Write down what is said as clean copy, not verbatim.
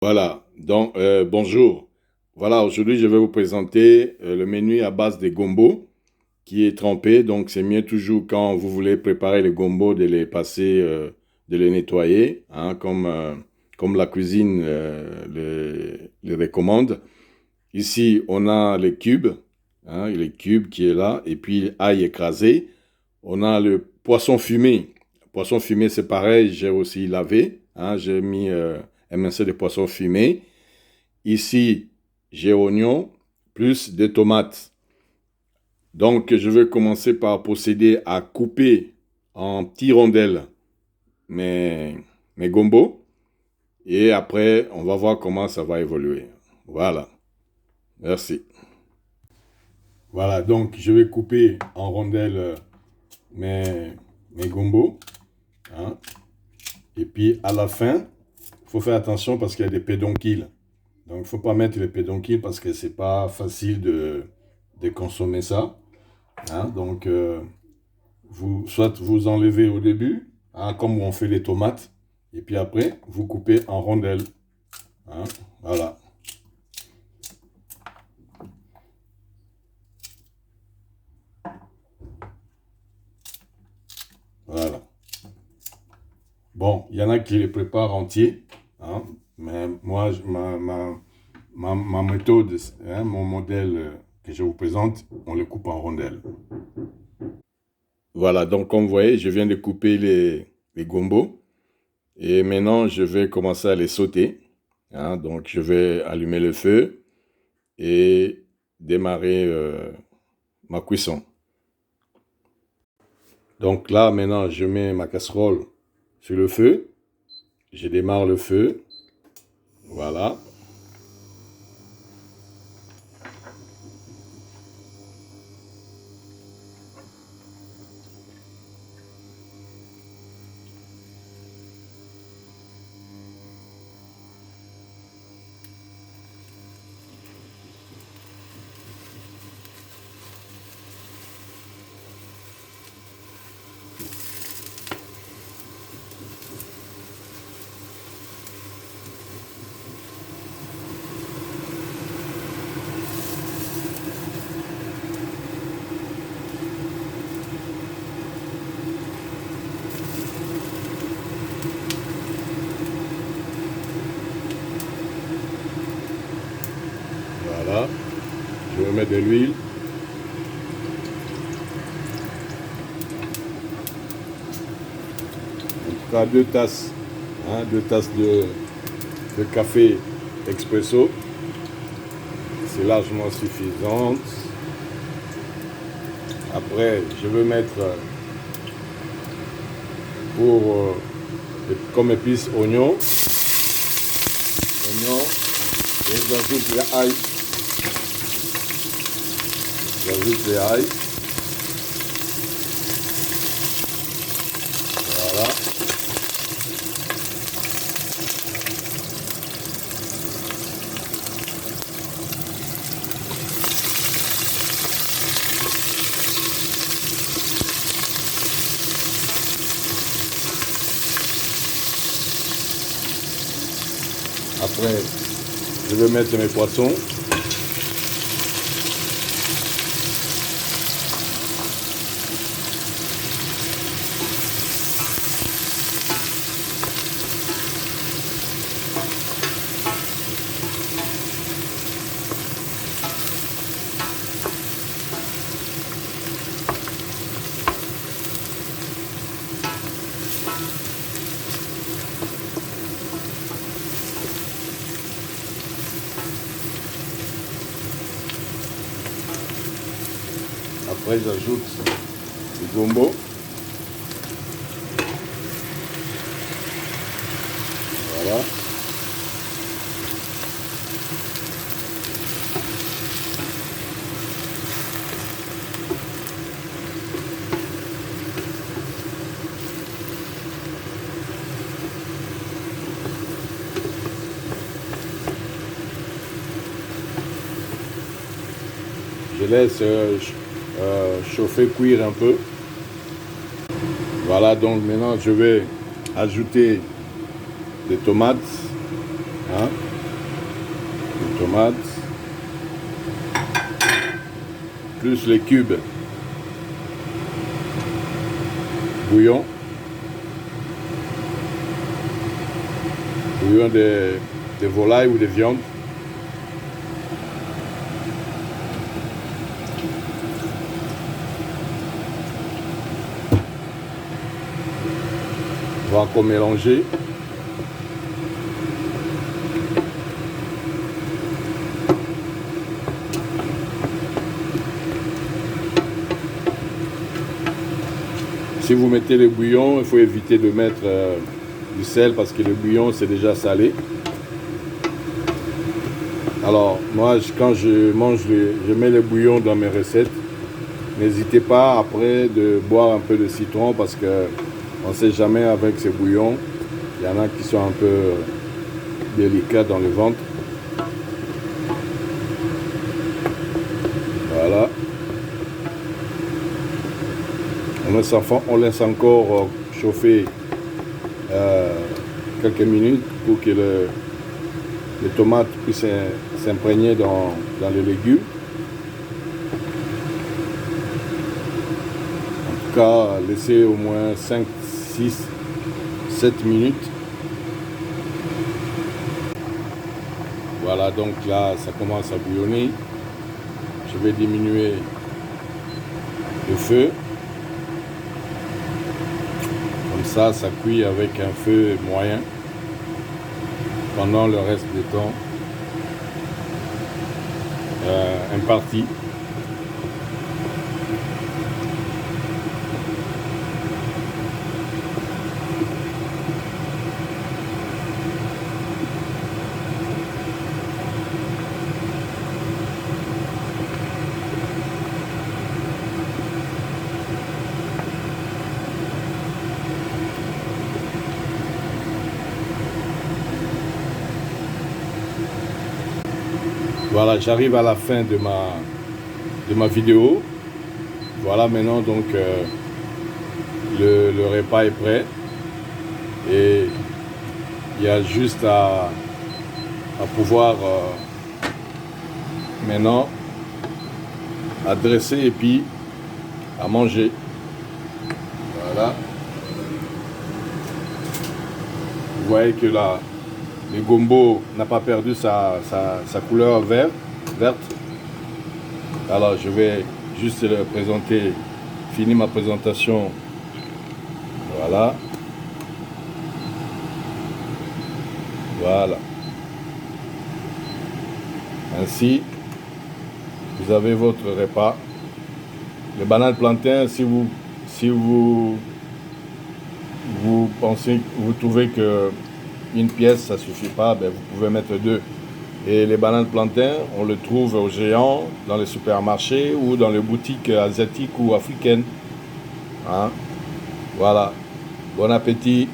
Voilà, donc bonjour. Voilà, aujourd'hui je vais vous présenter le menu à base de gombo qui est trempé. Donc c'est mieux toujours quand vous voulez préparer les gombos de les passer, de les nettoyer, hein, comme la cuisine le recommande. Ici on a les cubes, hein, les cubes qui est là, et puis ail écrasé. On a le poisson fumé. Poisson fumé c'est pareil, j'ai aussi lavé, hein, j'ai mis un mincé de poisson fumé. Ici, j'ai oignon plus des tomates. Donc, je vais commencer par procéder à couper en petites rondelles mes, mes gombos. Et après, on va voir comment ça va évoluer. Voilà. Merci. Voilà, donc je vais couper en rondelles mes, mes gombos, hein. Et puis, à la fin, il faut faire attention parce qu'il y a des pédoncules. Donc, il ne faut pas mettre les pédoncules parce que c'est pas facile de consommer ça. Hein. Donc, soit vous enlevez au début, hein, comme on fait les tomates, et puis après, vous coupez en rondelles. Hein. Voilà. Voilà. Bon, il y en a qui les préparent entiers, hein, mais moi, ma méthode, hein, mon modèle que je vous présente, on les coupe en rondelles. Voilà, donc comme vous voyez, je viens de couper les gombos. Et maintenant, je vais commencer à les sauter. Hein. Donc, je vais allumer le feu et démarrer ma cuisson. Donc là, maintenant, je mets ma casserole sur le feu. Je démarre le feu. Voilà. Voilà. Je vais mettre de l'huile. En tout cas, 2 tasses. Hein, 2 tasses de café expresso. C'est largement suffisant. Après, je vais mettre comme épice oignon. Oignon. Et j'ajoute les ail. J'ajoute les ail. Voilà. Après, je vais mettre mes poissons. Après, j'ajoute le gombo. Voilà. Je laisse chauffer, cuire un peu. Voilà, donc maintenant je vais ajouter des tomates. Hein. tomates, plus les cubes bouillon des volailles ou des viandes. On va encore mélanger. Si vous mettez le bouillon, il faut éviter de mettre du sel parce que le bouillon c'est déjà salé. Alors moi quand je mange, je mets le bouillon dans mes recettes. N'hésitez pas après de boire un peu de citron parce que on ne sait jamais avec ces bouillons. Il y en a qui sont un peu délicats dans le ventre. Voilà. On laisse encore chauffer quelques minutes pour que les tomates puissent s'imprégner dans les légumes. En tout cas, laissez au moins 5, 6, 7 minutes. Voilà, donc là, ça commence à bouillonner. Je vais diminuer le feu. Comme ça cuit avec un feu moyen pendant le reste du temps imparti. Voilà, j'arrive à la fin de ma vidéo. Voilà, maintenant donc le repas est prêt et il y a juste à pouvoir maintenant à dresser et puis à manger. Voilà. Vous voyez que là, le gombo n'a pas perdu sa couleur verte. Alors je vais juste le présenter, finir ma présentation. Voilà. Voilà. Ainsi, vous avez votre repas. Le banane plantain, si vous pensez, vous trouvez que une pièce ça suffit pas, ben vous pouvez mettre deux. Et les bananes plantains, on le trouve au géant, dans les supermarchés ou dans les boutiques asiatiques ou africaines. Hein? Voilà. Bon appétit.